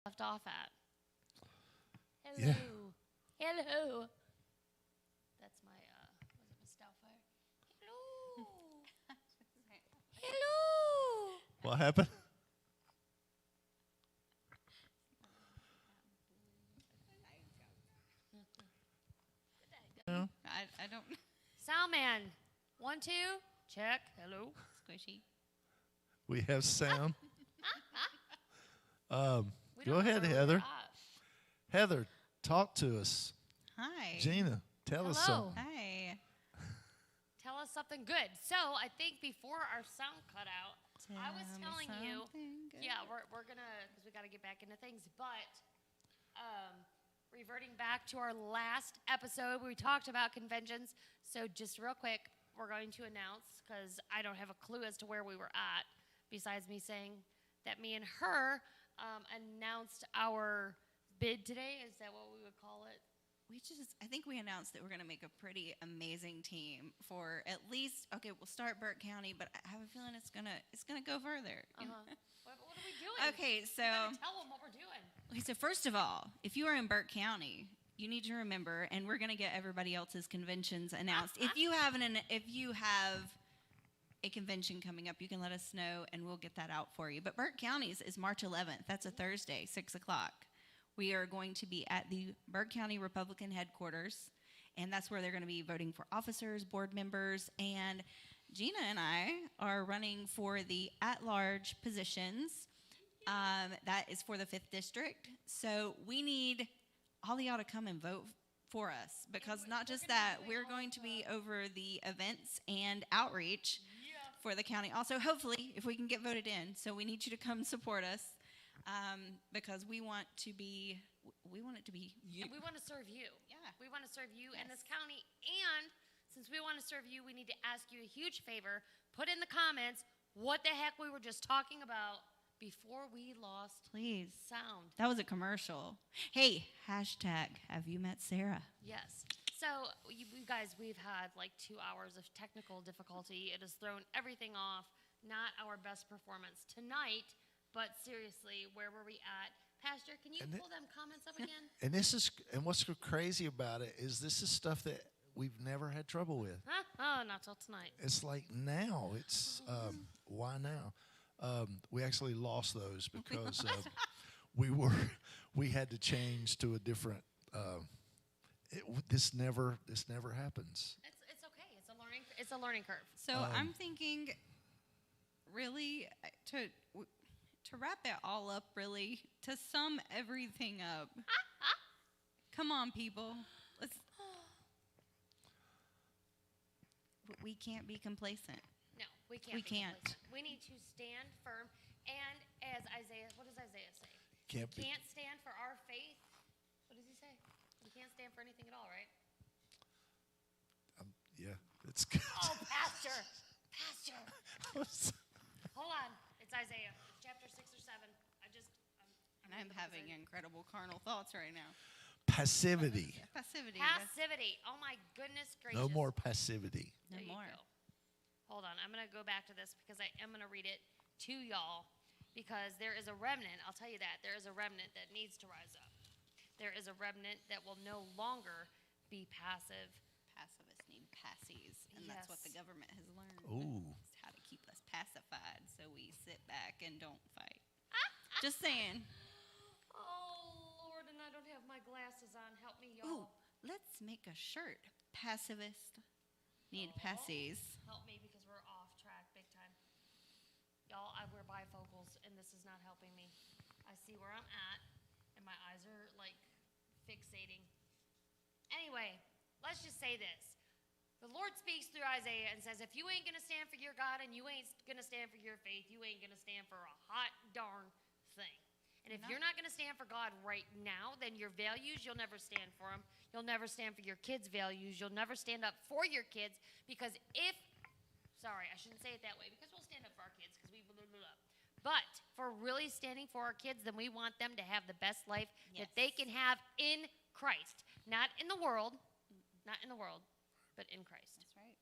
left off at. Yeah. Hello. Hello. That's my, was it Miss Doubtfire? Hello. Hello. What happened? No. I don't. Sound man. 1, 2. Check. Hello. Squishy. We have sound. We Go don't know ahead, where we're Heather. at. Heather, talk to us. Hi. Gina, tell us Hello. something. Hi. Tell us something good. So I think before our sound cut out, I was telling you, yeah, we're gonna, because we got to get back into things. But reverting back to our last episode, we talked about conventions. So just real quick, we're going to announce, because I don't have a clue as to where we were at, besides me saying that me and her announced our bid today. Is that what we would call it? I think we announced that we're going to make a pretty amazing team for at least, okay, we'll start Burke County, but I have a feeling it's gonna go further. What are we doing? Okay, so, We gotta tell them what we're doing. okay, so first of all, if you are in Burke County, you need to remember, and we're going to get everybody else's conventions announced. If you have a convention coming up, you can let us know, and we'll get that out for you. But Burke County's is March 11th. That's a Thursday, 6 o'clock. We are going to be at the Burke County Republican headquarters, and that's where they're going to be voting for officers, board members, and Gina and I are running for the at-large positions. That is for the 5th District. So we need all of y'all to come and vote for us, because not just that, we're going to be over the events and outreach for the county. Also, hopefully, if we can get voted in. So we need you to come support us, because we want it to be you. We want to serve you. Yeah. We want to serve you in this Yes. county. And since we want to serve you, we need to ask you a huge favor. Put in the comments what the heck we were just talking about before we lost Please. sound. That was a commercial. Hey, hashtag, have you met Sarah? Yes. So, you guys, we've had like 2 hours of technical difficulty. It has thrown everything off. Not our best performance tonight, but seriously, where were we at? Pastor, can you pull them comments up again? And what's so crazy about it is this is stuff that we've never had trouble with. Huh? Oh, not till tonight. It's like now. It's why now? We actually lost those because we had to change to a different. This never happens. It's okay. It's a learning curve. So I'm thinking, really, to wrap it all up, really, to sum everything up. Come on, people. We can't be complacent. No, we can't. We be can't. complacent. We need to stand firm. And as Isaiah, what does Isaiah say? Can't We be. can't stand for our faith. What does he say? We can't stand for anything at all, right? Yeah, it's good. Oh, Pastor. Hold on. It's Isaiah. It's chapter 6 or 7. And I'm having incredible carnal thoughts right now. Passivity. Passivity. Passivity. Oh, my goodness gracious. No more passivity. No There you more. go. Hold on. I'm going to go back to this because I am going to read it to y'all because there is a remnant. I'll tell you that. There is a remnant that needs to rise up. There is a remnant that will no longer be passive. Pacifists need passies, and that's what the Yes. government has learned. Ooh. It's how to keep us pacified so we sit back and don't fight. Just saying. Oh, Lord, and I don't have my glasses on. Help me, Ooh, y'all. let's make a shirt. Pacifist need passies. Help me because we're off track big time. Y'all, I wear bifocals, and this is not helping me. I see where I'm at, and my eyes are, like, fixating. Anyway, let's just say this. The Lord speaks through Isaiah and says, if you ain't going to stand for your God and you ain't going to stand for your faith, you ain't going to stand for a hot darn thing. And if you're not going to stand for God right now, then your values, you'll never stand for them. You'll never stand for your kids' values. You'll never stand up for your kids because sorry, I shouldn't say it that way because we'll stand up for our kids because we blah, blah, blah. But for really standing for our kids, then we want them to have the best life that they can have in Christ. Not in the world, but in Christ. That's right.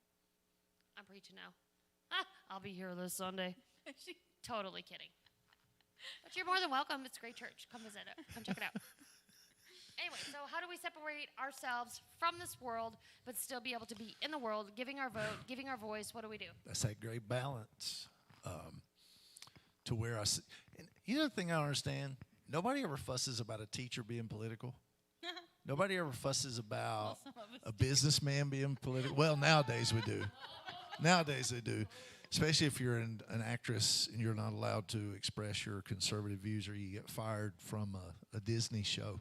I'm preaching now. I'll be here this Sunday. Totally kidding. But you're more than welcome. It's a great church. Come visit it. Come check it out. Anyway, so how do we separate ourselves from this world, but still be able to be in the world, giving our vote, giving our voice? What do we do? That's that great balance. To where and you know the thing I don't understand? Nobody ever fusses about a teacher being political. Nobody ever fusses about a businessman being political. Well, nowadays we do. Nowadays they do. Especially if you're an actress and you're not allowed to express your conservative views or you get fired from a Disney show.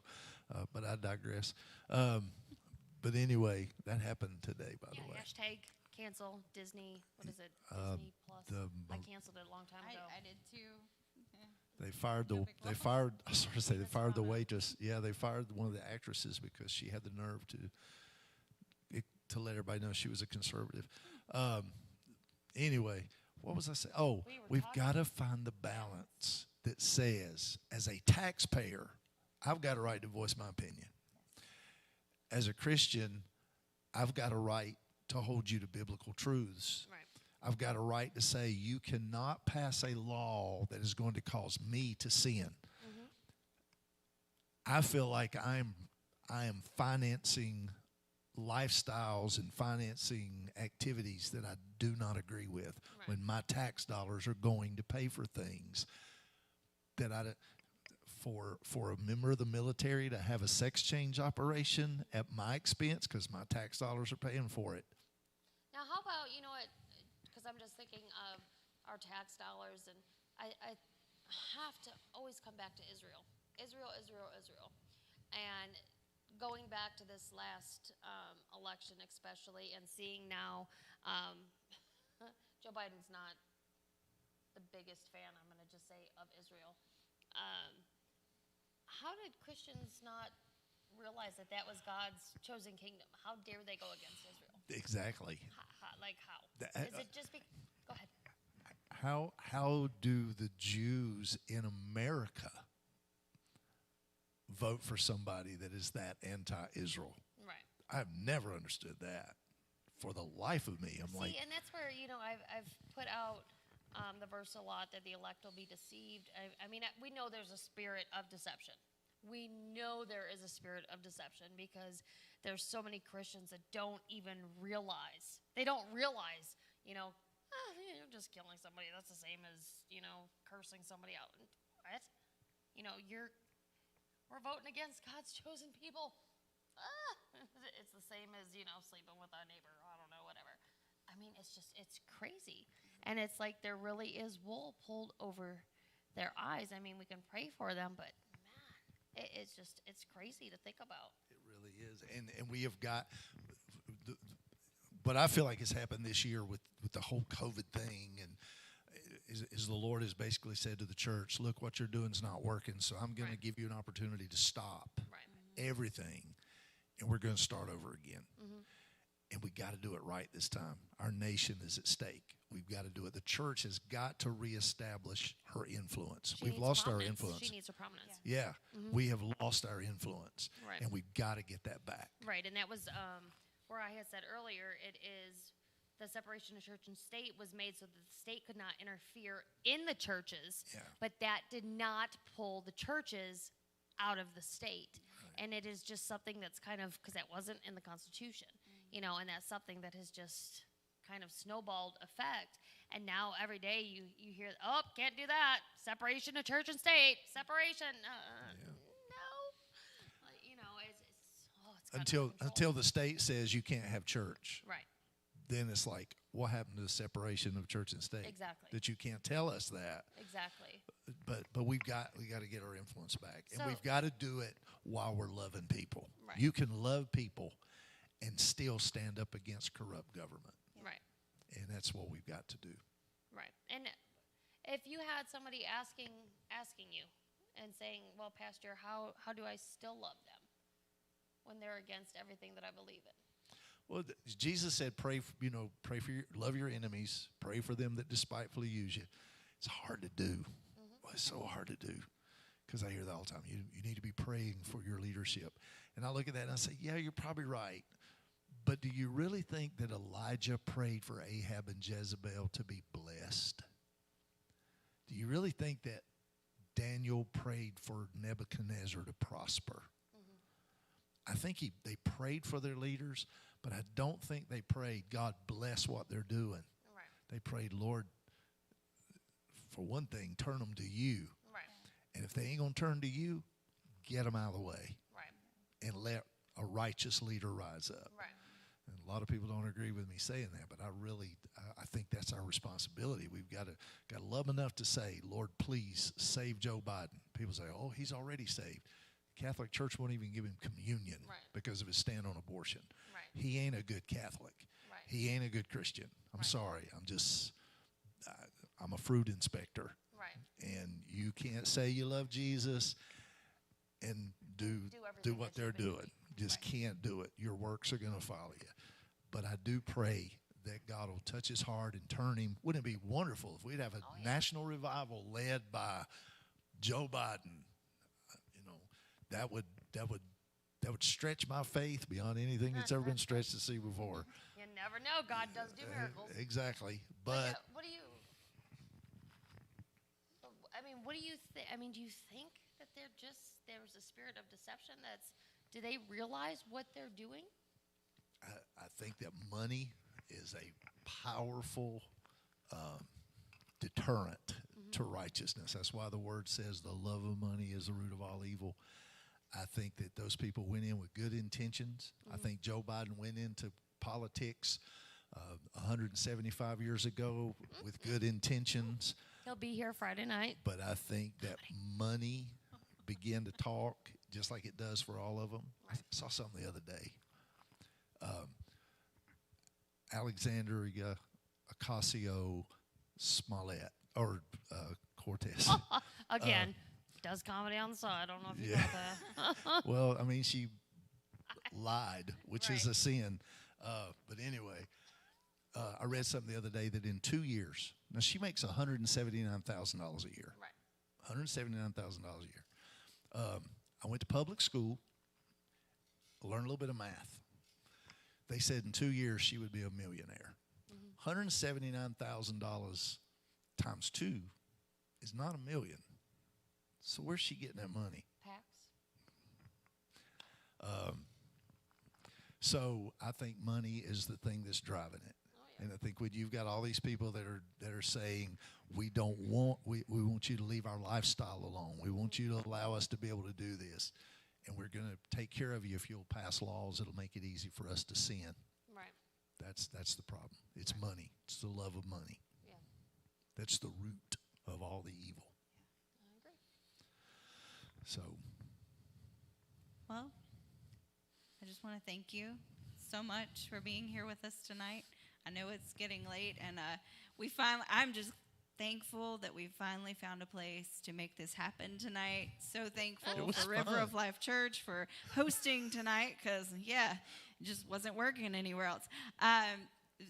But I digress. But anyway, that happened today, by the way. Hashtag cancel Disney. What is it? Disney Plus. I canceled it a long time ago. I did too. They fired I sort of say they fired the waitress. Yeah, they fired one of the actresses because she had the nerve to let everybody know she was a conservative. Anyway, what was I saying? Oh, we've got to find the balance that says, as a taxpayer, I've got a right to voice my opinion. As a Christian, I've got a right to hold you to biblical truths. Right. I've got a right to say you cannot pass a law that is going to cause me to sin. Mm-hmm. I feel like I am financing lifestyles and financing activities that I do not agree with when my tax dollars are going to pay for things that for a member of the military to have a sex change operation at my expense because my tax dollars are paying for it. Now, how about, you know what, because I'm just thinking of our tax dollars, and I have to always come back to Israel. Israel. And going back to this last election especially, and seeing now Joe Biden's not the biggest fan, I'm going to just say, of Israel. How did Christians not realize that that was God's chosen kingdom? How dare they go against Israel? Exactly. How? Is it just go ahead. How do the Jews in America vote for somebody that is that anti-Israel? Right. I've never understood that for the life of me. I'm like, and that's where, you know, I've put out the verse a lot that the elect will be deceived. I mean, we know there's a spirit of deception. We know there is a spirit of deception because there's so many Christians that don't even realize. They don't realize, just killing somebody, that's the same as, cursing somebody out. What? We're voting against God's chosen people. It's the same as, sleeping with our neighbor. I don't know, whatever. I mean, it's crazy. And it's like there really is wool pulled over their eyes. I mean, we can pray for them, but man, it's crazy to think about. It really is. And we have got, but I feel like it's happened this year with the whole COVID thing. And is the Lord has basically said to the church, look, what you're doing is not working. So I'm going to give you an opportunity to stop everything. And we're going to start over again. Mm-hmm. And we got to do it right this time. Our nation is at stake. We've got to do it. The church has got to reestablish her influence. We've lost our influence. She needs her prominence. Yeah. Mm-hmm. We have lost our influence. Right. And we've got to get that back. Right. And that was where I had said earlier, it is the separation of church and state was made so that the state could not interfere in the churches. Yeah. But that did not pull the churches out of the state. Right. And it is just something that's kind of, because that wasn't in the Constitution. And that's something that has just kind of snowballed effect. And now every day you hear, can't do that. Separation of church and state. Separation. No. It's until the state says you can't have church. Right. Then it's like, what happened to the separation of church and state? Exactly. That you can't tell us that. Exactly. But we got to get our influence back. And we've got to do it while we're loving people. Right. You can love people and still stand up against corrupt government. Right. And that's what we've got to do. Right. And if you had somebody asking you and saying, well, Pastor, how do I still love them when they're against everything that I believe in? Well, Jesus said, pray for love your enemies, pray for them that despitefully use you. It's hard to do. Mm-hmm. Well, it's so hard to do because I hear that all the time. You need to be praying for your leadership. And I look at that and I say, yeah, you're probably right. But do you really think that Elijah prayed for Ahab and Jezebel to be blessed? Do you really think that Daniel prayed for Nebuchadnezzar to prosper. I think they prayed for their leaders, but I don't think they prayed, God bless what they're doing. Right. They prayed, Lord, for one thing, turn them to you. Right. And if they ain't going to turn to you, get them out of the way Right. and let a righteous leader rise up. Right. And a lot of people don't agree with me saying that, but I think that's our responsibility. We've got to love enough to say, Lord, please save Joe Biden. People say, oh, he's already saved. Catholic Church won't even give him communion Right. because of his stand on abortion. Right. He ain't a good Catholic. Right. He ain't a good Christian. I'm Right. sorry. I'm a fruit inspector. Right. And you can't say you love Jesus and do everything what that they're you doing. Just Right. can't do it. Your works are going to follow you. But I do pray that God will touch his heart and turn him. Wouldn't it be wonderful if we'd have a national revival led by Joe Biden? That would stretch my faith beyond anything that's ever been stretched to see before. You never know. God does do miracles. Exactly. But But what do you? I mean, what do you think? I mean, do you think that there's a spirit of deception? Do they realize what they're doing? I think that money is a powerful deterrent to righteousness. That's why the word says the love of money is the root of all evil. I think that those people went in with good intentions. I think Joe Biden went into politics 175 years ago with good intentions. He'll be here Friday night. But I think that money began to talk just like it does for all of them. I saw something the other day. Alexander Ocasio Smollett or Cortez. Again, does comedy on the side. I don't know if you yeah. got that. Well, I mean, she lied, which is Right. a sin. But anyway, I read something the other day that in 2 years, now she makes $179,000 a year. Right. $179,000 a year. I went to public school, learned a little bit of math. They said in 2 years she would be a millionaire. $179,000 times 2 is not $1 million. So where's she getting that money? Pax. So I think money is the thing that's driving it. And I think when you've got all these people that are saying we want you to leave our lifestyle alone. We want you to allow us to be able to do this. And we're going to take care of you if you'll pass laws that'll make it easy for us to sin. Right. That's the problem. It's money. It's the love of money. Yeah. That's the root of all the evil. I agree. So Well, I just want to thank you so much for being here with us tonight. I know it's getting late, and I'm just thankful that we finally found a place to make this happen tonight. So It thankful was for River fun. of Life Church for hosting tonight, because, it just wasn't working anywhere else.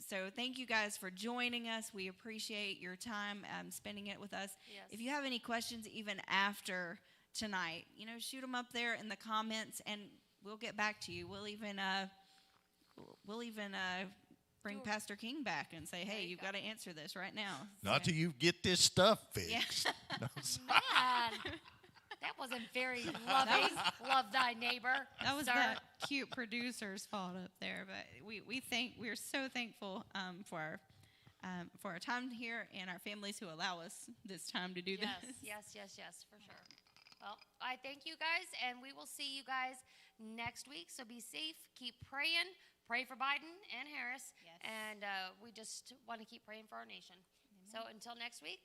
So thank you guys for joining us. We appreciate your time spending it with us. Yes. If you have any questions even after tonight, shoot them up there in the comments, and we'll get back to you. We'll even bring Pastor King back and say, hey, you you've go. got to answer this right now. not So- till you get this stuff Yeah. fixed. No, sorry. Man, that wasn't very loving. Love thy neighbor. That was sir. that cute producer's fault up there, but we're so thankful for our time here and our families who allow us this time to do Yes, this. yes, for sure. Well, I thank you guys, and we will see you guys next week. So be safe, keep praying, pray for Biden and Harris, Yes. and we just want to keep praying for our nation. So until next week,